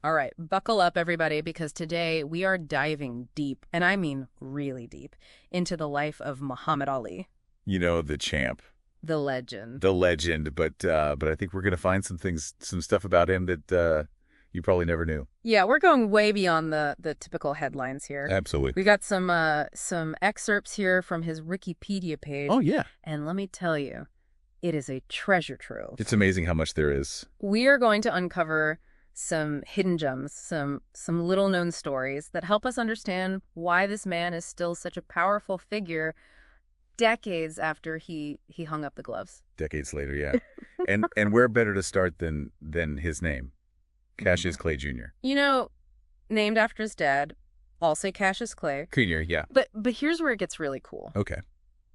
All right, buckle up, everybody, because today we are diving deep, and I mean really deep, into the life of Muhammad Ali, You know, the champ, the legend. the legend, but I think we're gonna find some stuff about him that you probably never knew. Yeah, we're going way beyond the typical headlines here. Absolutely. We got some excerpts here from his Wikipedia page, Oh yeah, and let me tell you, it is a treasure trove. it's amazing how much there is. We are going to uncover some hidden gems, some little known stories that help us understand why this man is still such a powerful figure decades after he hung up the gloves. Decades later, yeah, and where better to start than his name, Cassius Clay Jr. You know, named after his dad, I'll say Cassius Clay. Jr. Yeah. But here's where it gets really cool. Okay.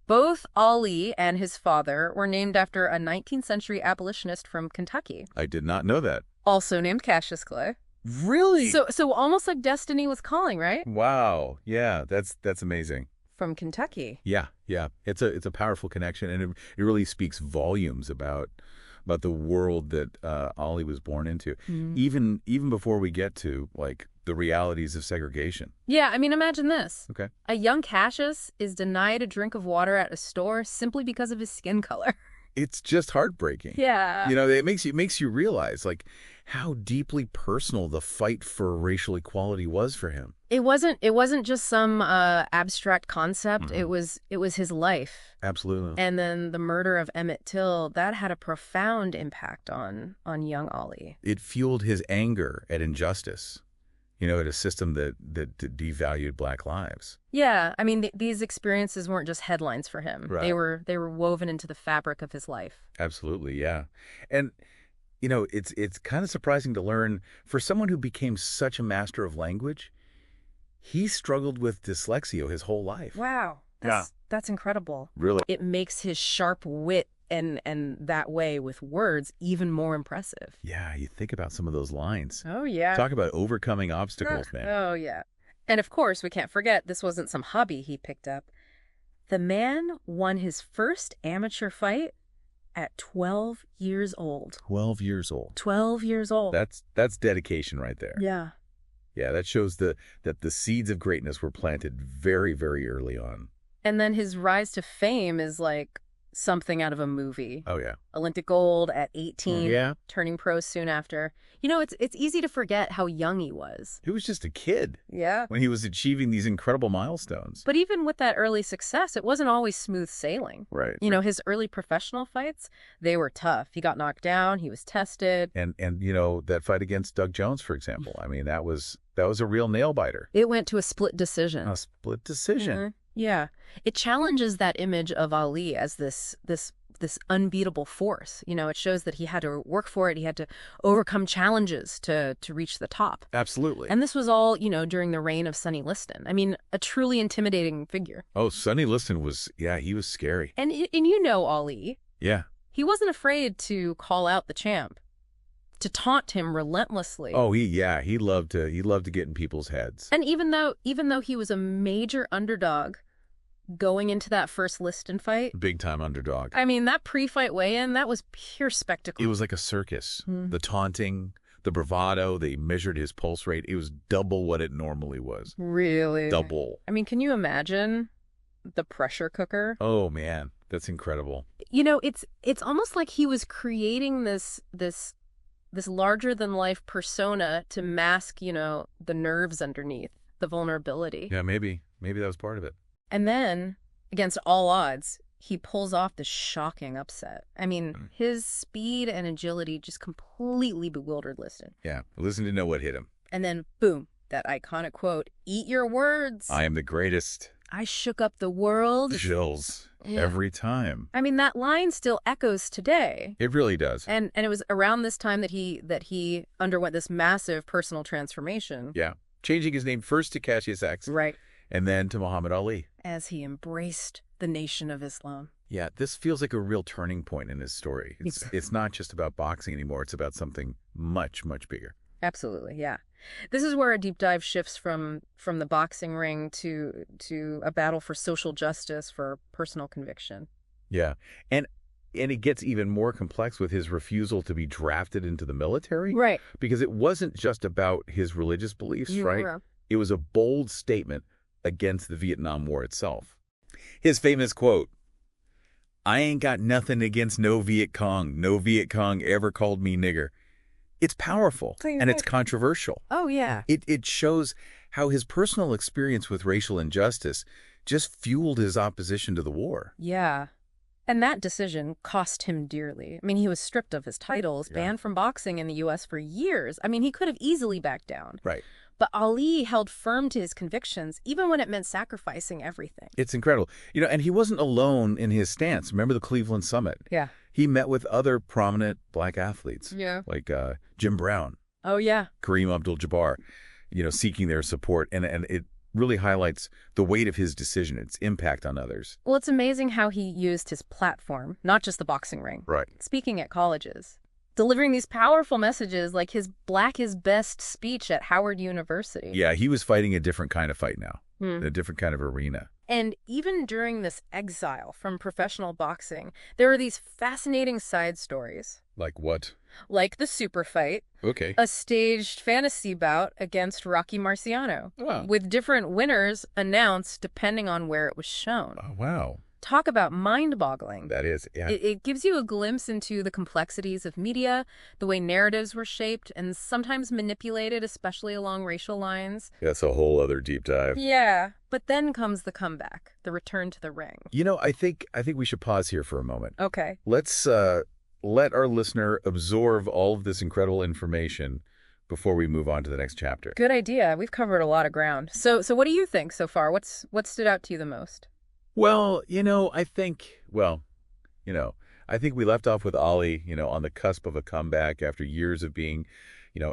Both Ali and his father were named after a 19th century abolitionist from Kentucky, I did not know that. also named Cassius Clay. Really? So almost like destiny was calling, right? Wow. Yeah, that's amazing. From Kentucky. Yeah, yeah. It's a powerful connection, and it really speaks volumes about the world that Ollie was born into. Even before we get to like the realities of segregation. Yeah, I mean, imagine this. Okay. A young Cassius is denied a drink of water at a store simply because of his skin color. It's just heartbreaking. Yeah. You know, it makes you realize like how deeply personal the fight for racial equality was for him. It wasn't just some abstract concept. It was his life. Absolutely. And then the murder of Emmett Till, that had a profound impact on young Ollie. It fueled his anger at injustice. You know, at a system that devalued black lives. Yeah, I mean these experiences weren't just headlines for him. Right. They were woven into the fabric of his life. Absolutely, yeah. And you know, it's kind of surprising to learn for someone who became such a master of language, he struggled with dyslexia his whole life. Wow. That's incredible. Really? It makes his sharp wit and that way with words even more impressive. Yeah, you think about some of those lines. Oh yeah. Talk about overcoming obstacles, man. Oh yeah. And of course, we can't forget this wasn't some hobby he picked up. The man won his first amateur fight at 12 years old. 12 years old. 12 years old. That's dedication right there. Yeah. Yeah, that shows that the seeds of greatness were planted very, very early on. And then his rise to fame is like something out of a movie. Oh yeah. Olympic gold at 18, Yeah. turning pro soon after. You know, it's easy to forget how young he was. He was just a kid Yeah. when he was achieving these incredible milestones. But even with that early success, it wasn't always smooth sailing. Right. You know, his early professional fights, they were tough. He got knocked down, he was tested. And you know, that fight against Doug Jones, for example. I mean, that was a real nail biter. It went to a split decision. A split decision. Mhm. Yeah. It challenges that image of Ali as this unbeatable force. You know, it shows that he had to work for it. He had to overcome challenges to reach the top. Absolutely. And this was all, you know, during the reign of Sonny Liston. I mean, a truly intimidating figure. Oh, Sonny Liston was, yeah, he was scary. And you know Ali, Yeah. he wasn't afraid to call out the champ, to taunt him relentlessly. Oh, he loved to get in people's heads. And even though he was a major underdog going into that first Liston fight, Big time underdog. I mean, that pre-fight weigh-in, that was pure spectacle. It was like a circus. Hmm. The taunting, the bravado, they measured his pulse rate. It was double what it normally was. Really? Double. I mean, can you imagine the pressure cooker? Oh man, that's incredible. You know, it's almost like he was creating this larger than life persona to mask, you know, the nerves underneath, the vulnerability. Yeah, maybe that was part of it. And then, against all odds, he pulls off this shocking upset. I mean, his speed and agility just completely bewildered Liston. Yeah, Liston didn't know what hit him. And then, boom, that iconic quote, "Eat your words. I am the greatest. I shook up the world." Chills Yeah. every time. I mean, that line still echoes today. It really does. And it was around this time that he underwent this massive personal transformation. Yeah, changing his name first to Cassius X, Right. and then to Muhammad Ali. As he embraced the Nation of Islam. Yeah, this feels like a real turning point in his story. It's not just about boxing anymore. It's about something much, much bigger. Absolutely, yeah. This is where a deep dive shifts from the boxing ring to a battle for social justice, for personal conviction. Yeah, and And it gets even more complex with his refusal to be drafted into the military. Right. Because it wasn't just about his religious beliefs, right? Yeah. It was a bold statement against the Vietnam War itself. His famous quote, "I ain't got nothing against no Viet Cong. No Viet Cong ever called me nigger." It's powerful and it's controversial. Oh, yeah. It shows how his personal experience with racial injustice just fueled his opposition to the war. Yeah. And that decision cost him dearly. I mean, he was stripped of his titles, banned from boxing in the U.S. for years. I mean, he could have easily backed down. Right. But Ali held firm to his convictions, even when it meant sacrificing everything. It's incredible. And he wasn't alone in his stance. Remember the Cleveland Summit? Yeah. He met with other prominent black athletes. Yeah. Like Jim Brown, Oh, yeah. Kareem Abdul-Jabbar, seeking their support. And it really highlights the weight of his decision, its impact on others. Well, it's amazing how he used his platform, not just the boxing ring. Right. Speaking at colleges, delivering these powerful messages like his Black is Best speech at Howard University. Yeah, he was fighting a different kind of fight now, a different kind of arena. And even during this exile from professional boxing, there are these fascinating side stories. Like what? Like the super fight, Okay. a staged fantasy bout against Rocky Marciano, Wow. with different winners announced depending on where it was shown. Oh, wow. Talk about mind-boggling. That is, yeah. It gives you a glimpse into the complexities of media, the way narratives were shaped and sometimes manipulated, especially along racial lines. That's a whole other deep dive. Yeah, but then comes the comeback, the return to the ring. I think we should pause here for a moment. Okay. Let's let our listener absorb all of this incredible information before we move on to the next chapter. Good idea. We've covered a lot of ground. So what do you think so far? What stood out to you the most? Well, I think we left off with Ali, on the cusp of a comeback after years of being,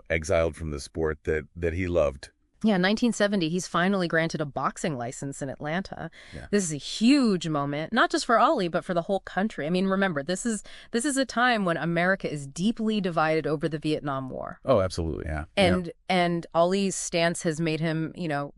exiled from the sport that he loved. Yeah, 1970, he's finally granted a boxing license in Atlanta. Yeah. This is a huge moment, not just for Ali, but for the whole country. I mean, remember, this is a time when America is deeply divided over the Vietnam War. Oh, absolutely, yeah. And Ali's stance has made him,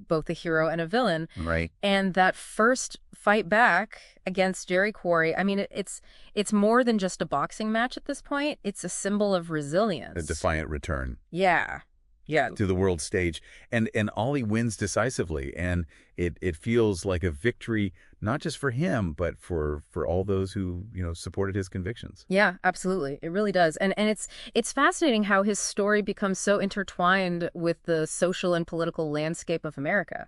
both a hero and a villain. Right. And that first fight back against Jerry Quarry, I mean, it's more than just a boxing match at this point. It's a symbol of resilience. A defiant return. Yeah. Yeah. To the world stage. And Ali wins decisively. And it feels like a victory, not just for him, but for all those who, supported his convictions. Yeah, absolutely. It really does. And it's fascinating how his story becomes so intertwined with the social and political landscape of America.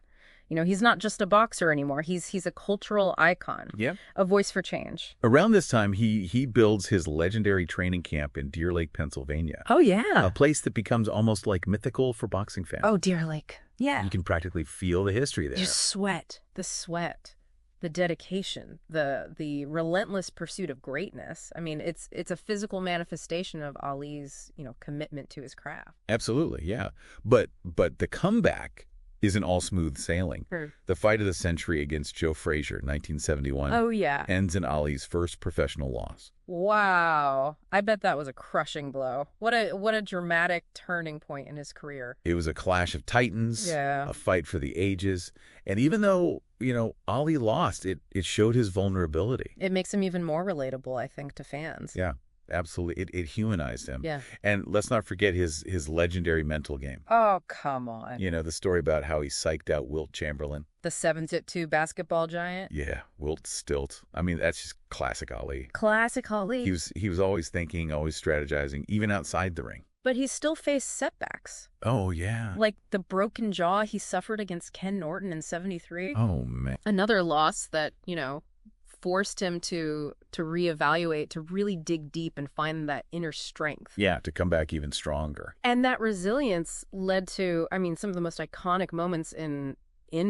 He's not just a boxer anymore. He's a cultural icon. Yeah. A voice for change. Around this time, he builds his legendary training camp in Deer Lake, Pennsylvania. Oh, yeah. A place that becomes almost like mythical for boxing fans. Oh, Deer Lake. Yeah. You can practically feel the history there. You sweat. The sweat. The dedication. The relentless pursuit of greatness. I mean, it's a physical manifestation of Ali's, commitment to his craft. Absolutely, yeah. But the comeback isn't all smooth sailing. The fight of the century against Joe Frazier, 1971, Oh, yeah. ends in Ali's first professional loss. Wow. I bet that was a crushing blow. What a dramatic turning point in his career. It was a clash of titans, Yeah. a fight for the ages. And even though, Ali lost, it showed his vulnerability. It makes him even more relatable, I think, to fans. Yeah, absolutely. It humanized him. Yeah. And let's not forget his legendary mental game. Oh, come on. The story about how he psyched out Wilt Chamberlain. The 7'2" basketball giant. Yeah, Wilt Stilt. I mean, that's just classic Ali. Classic Ali. He was always thinking, always strategizing, even outside the ring. But he still faced setbacks. Oh, yeah. Like the broken jaw he suffered against Ken Norton in 73. Oh, man. Another loss that, forced him to reevaluate, to really dig deep and find that inner strength. Yeah, to come back even stronger. And that resilience led to, some of the most iconic moments in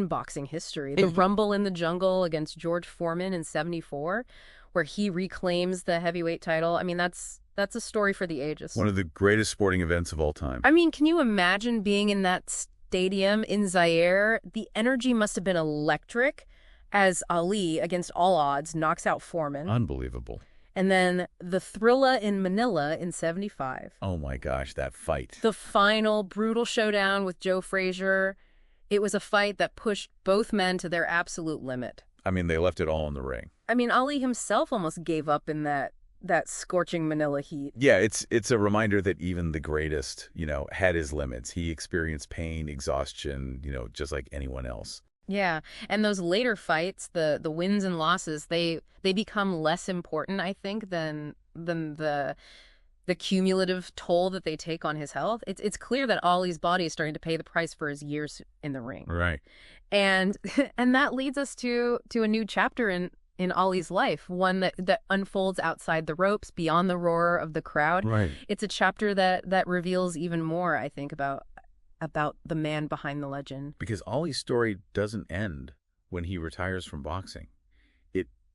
boxing history. The Rumble in the Jungle against George Foreman in 74, where he reclaims the heavyweight title. I mean, that's a story for the ages. One of the greatest sporting events of all time. I mean, can you imagine being in that stadium in Zaire? The energy must have been electric as Ali, against all odds, knocks out Foreman. Unbelievable. And then the Thrilla in Manila in 75. Oh, my gosh, that fight. The final brutal showdown with Joe Frazier. It was a fight that pushed both men to their absolute limit. I mean, they left it all in the ring. I mean, Ali himself almost gave up in that that scorching Manila heat. Yeah, it's a reminder that even the greatest, had his limits. He experienced pain, exhaustion, just like anyone else. Yeah, and those later fights, the wins and losses, they become less important, I think, than the cumulative toll that they take on his health. It's clear that Ali's body is starting to pay the price for his years in the ring. Right. And and that leads us to a new chapter in Ali's life, one that unfolds outside the ropes, beyond the roar of the crowd. Right. It's a chapter that reveals even more, I think, about the man behind the legend. Because Ali's story doesn't end when he retires from boxing.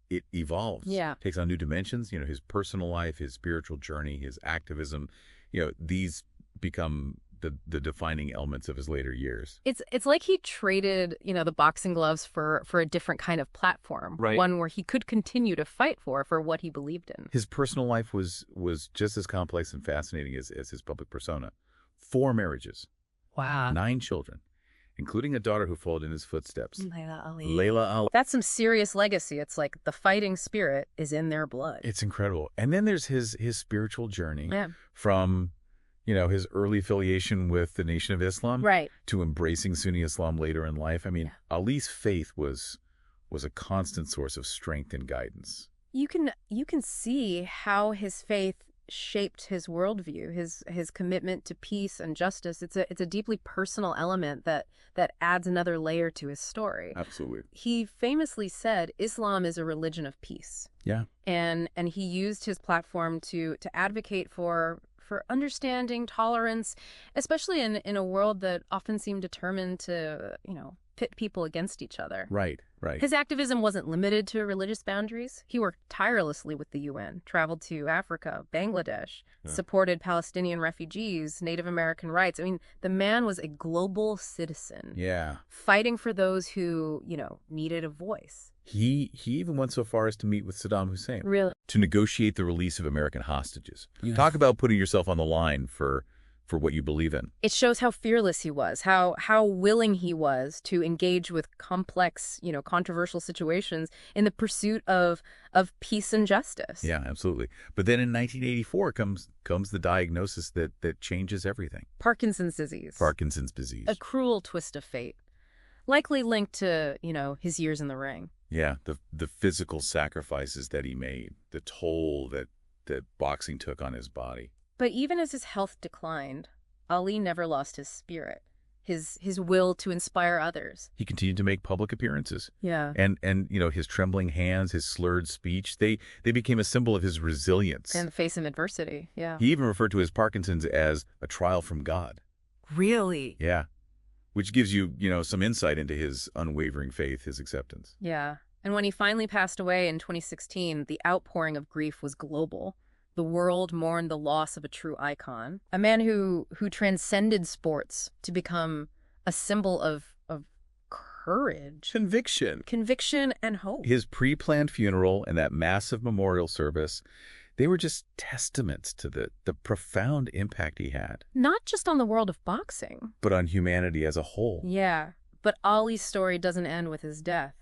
It evolves. Yeah. Takes on new dimensions. His personal life, his spiritual journey, his activism, these become the defining elements of his later years. It's like he traded, the boxing gloves for a different kind of platform. Right. One where he could continue to fight for what he believed in. His personal life was just as complex and fascinating as his public persona. 4 marriages. Wow. 9 children, including a daughter who followed in his footsteps. Layla Ali. Layla Ali. That's some serious legacy. It's like the fighting spirit is in their blood. It's incredible. And then there's his spiritual journey Yeah. from, his early affiliation with the Nation of Islam Right. to embracing Sunni Islam later in life. I mean, Ali's faith was a constant source of strength and guidance. You can see how his faith shaped his worldview, his commitment to peace and justice. It's a deeply personal element that adds another layer to his story. Absolutely. He famously said Islam is a religion of peace. Yeah. And he used his platform to advocate for understanding, tolerance, especially in a world that often seemed determined to, pit people against each other. Right. His activism wasn't limited to religious boundaries. He worked tirelessly with the UN, traveled to Africa, Bangladesh, supported Palestinian refugees, Native American rights. I mean, the man was a global citizen. Yeah. Fighting for those who, needed a voice. He even went so far as to meet with Saddam Hussein. Really? To negotiate the release of American hostages. Talk about putting yourself on the line for what you believe in. It shows how fearless he was, how willing he was to engage with complex, controversial situations in the pursuit of peace and justice. Yeah, absolutely. But then in 1984 comes the diagnosis that changes everything. Parkinson's disease. Parkinson's disease. A cruel twist of fate. Likely linked to, his years in the ring. Yeah, the physical sacrifices that he made, the toll that boxing took on his body. But even as his health declined, Ali never lost his spirit, his will to inspire others. He continued to make public appearances. Yeah. And his trembling hands, his slurred speech, they became a symbol of his resilience. In the face of adversity, yeah. He even referred to his Parkinson's as a trial from God. Really? Yeah. Which gives you, some insight into his unwavering faith, his acceptance. Yeah. And when he finally passed away in 2016, the outpouring of grief was global. The world mourned the loss of a true icon, a man who transcended sports to become a symbol of courage, conviction, and hope. His pre-planned funeral and that massive memorial service, they were just testaments to the profound impact he had. Not just on the world of boxing, but on humanity as a whole. Yeah, but Ali's story doesn't end with his death.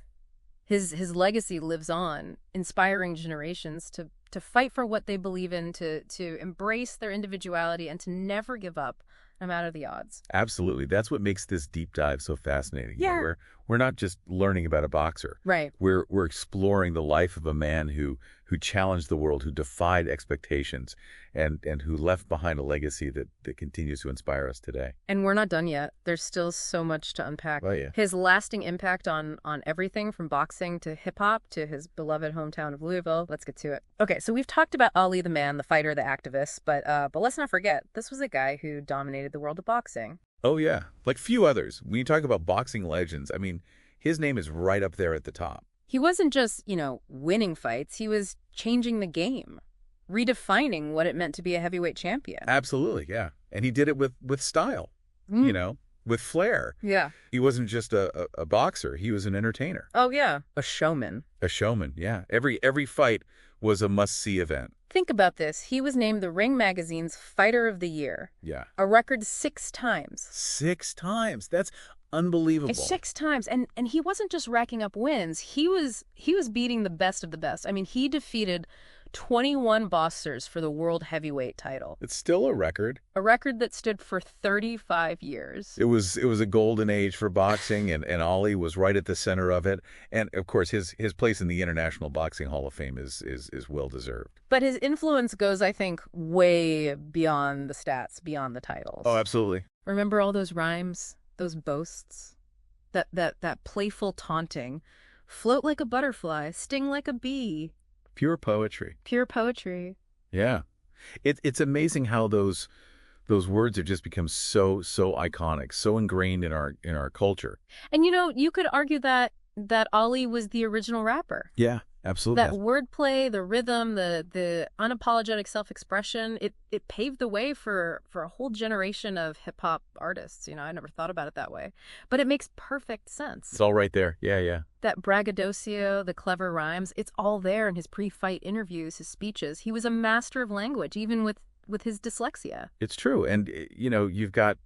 His legacy lives on, inspiring generations to fight for what they believe in, to embrace their individuality, and to never give up, no matter the odds. Absolutely. That's what makes this deep dive so fascinating. Yeah. We're not just learning about a boxer. Right. We're exploring the life of a man who challenged the world, who defied expectations, and who left behind a legacy that continues to inspire us today. And we're not done yet. There's still so much to unpack. Oh, yeah. His lasting impact on everything from boxing to hip-hop to his beloved hometown of Louisville. Let's get to it. Okay, so we've talked about Ali the man, the fighter, the activist, but let's not forget, this was a guy who dominated the world of boxing. Oh, yeah. Like few others. When you talk about boxing legends, I mean, his name is right up there at the top. He wasn't just, winning fights. He was changing the game, redefining what it meant to be a heavyweight champion. Absolutely, yeah. And he did it with style, with flair. Yeah. He wasn't just a boxer. He was an entertainer. Oh, yeah. A showman. A showman, yeah. Every fight was a must-see event. Think about this. He was named the Ring Magazine's Fighter of the Year. Yeah. A record 6 times. 6 times. That's unbelievable. 6 times. And he wasn't just racking up wins. He was beating the best of the best. I mean, he defeated 21 boxers for the world heavyweight title, It's still a record. a record that stood for 35 years. It was a golden age for boxing, and Ali was right at the center of it. And of course, his place in the International Boxing Hall of Fame is well deserved. But his influence goes, I think, way beyond the stats, beyond the titles. Oh, absolutely. Remember all those rhymes, those boasts? That playful taunting. Float like a butterfly, sting like a bee. Pure poetry. Pure poetry. Yeah. It's amazing how those words have just become so iconic, so ingrained in our culture. And you could argue that Ali was the original rapper. Yeah, absolutely. That wordplay, the rhythm, the unapologetic self-expression, it paved the way for a whole generation of hip-hop artists. I never thought about it that way. But it makes perfect sense. It's all right there. Yeah. That braggadocio, the clever rhymes, it's all there in his pre-fight interviews, his speeches. He was a master of language, even with his dyslexia. It's true. And, you've got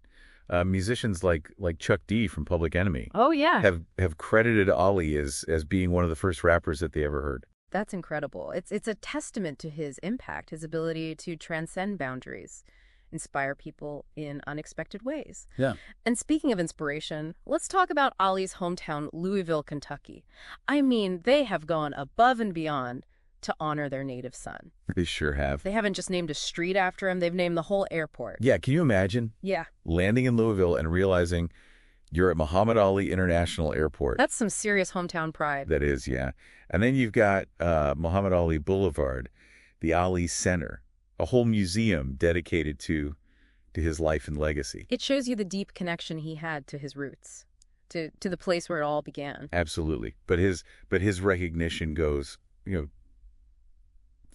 musicians like Chuck D from Public Enemy. Oh, yeah. Have credited Ali as being one of the first rappers that they ever heard. That's incredible. It's a testament to his impact, his ability to transcend boundaries, inspire people in unexpected ways. Yeah. And speaking of inspiration, let's talk about Ali's hometown, Louisville, Kentucky. I mean, they have gone above and beyond to honor their native son. They sure have. They haven't just named a street after him, they've named the whole airport. Yeah, can you imagine? Yeah. Landing in Louisville and realizing you're at Muhammad Ali International Airport. That's some serious hometown pride. That is, yeah. And then you've got Muhammad Ali Boulevard, the Ali Center, a whole museum dedicated to his life and legacy. It shows you the deep connection he had to his roots, to the place where it all began. Absolutely. But his recognition goes,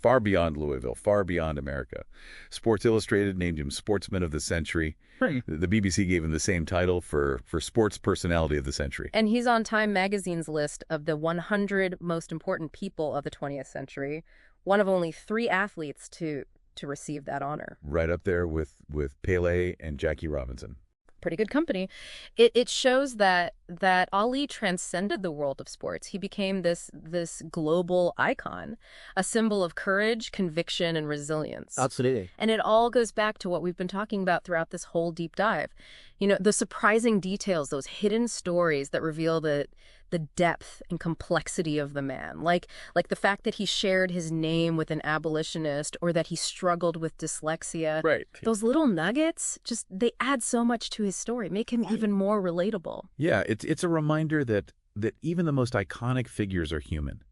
far beyond Louisville, far beyond America. Sports Illustrated named him Sportsman of the Century. Right. The BBC gave him the same title for Sports Personality of the Century. And he's on Time Magazine's list of the 100 most important people of the 20th century, one of only 3 athletes to receive that honor. Right up there with Pele and Jackie Robinson. Pretty good company. It shows that Ali transcended the world of sports. He became this global icon, a symbol of courage, conviction, and resilience. Absolutely. And it all goes back to what we've been talking about throughout this whole deep dive. The surprising details, those hidden stories that reveal the depth and complexity of the man, like the fact that he shared his name with an abolitionist or that he struggled with dyslexia. Right. Those little nuggets, they add so much to his story, make him even more relatable. Yeah, it's a reminder that even the most iconic figures are human,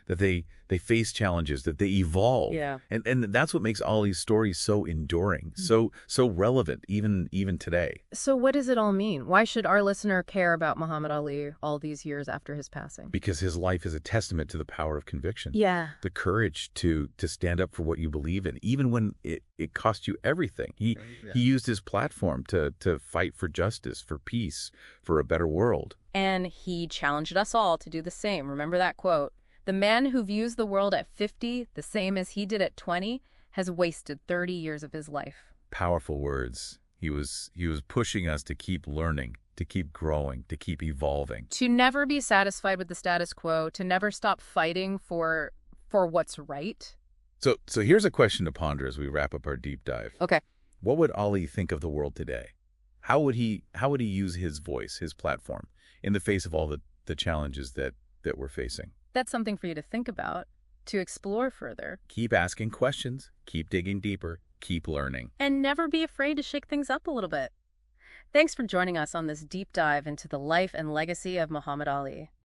that they face challenges, that they evolve. Yeah. And that's what makes Ali's story so enduring, so relevant even today. So what does it all mean? Why should our listener care about Muhammad Ali all these years after his passing? Because his life is a testament to the power of conviction. Yeah. The courage to stand up for what you believe in, even when it cost you everything. He used his platform to fight for justice, for peace, for a better world. And he challenged us all to do the same. Remember that quote? The man who views the world at 50 the same as he did at 20 has wasted 30 years of his life. Powerful words. He was pushing us to keep learning, to keep growing, to keep evolving. To never be satisfied with the status quo, to never stop fighting for what's right. So here's a question to ponder as we wrap up our deep dive. Okay. What would Ali think of the world today? How would he use his voice, his platform, in the face of all the challenges that we're facing? That's something for you to think about, to explore further. Keep asking questions, keep digging deeper, keep learning. And never be afraid to shake things up a little bit. Thanks for joining us on this deep dive into the life and legacy of Muhammad Ali.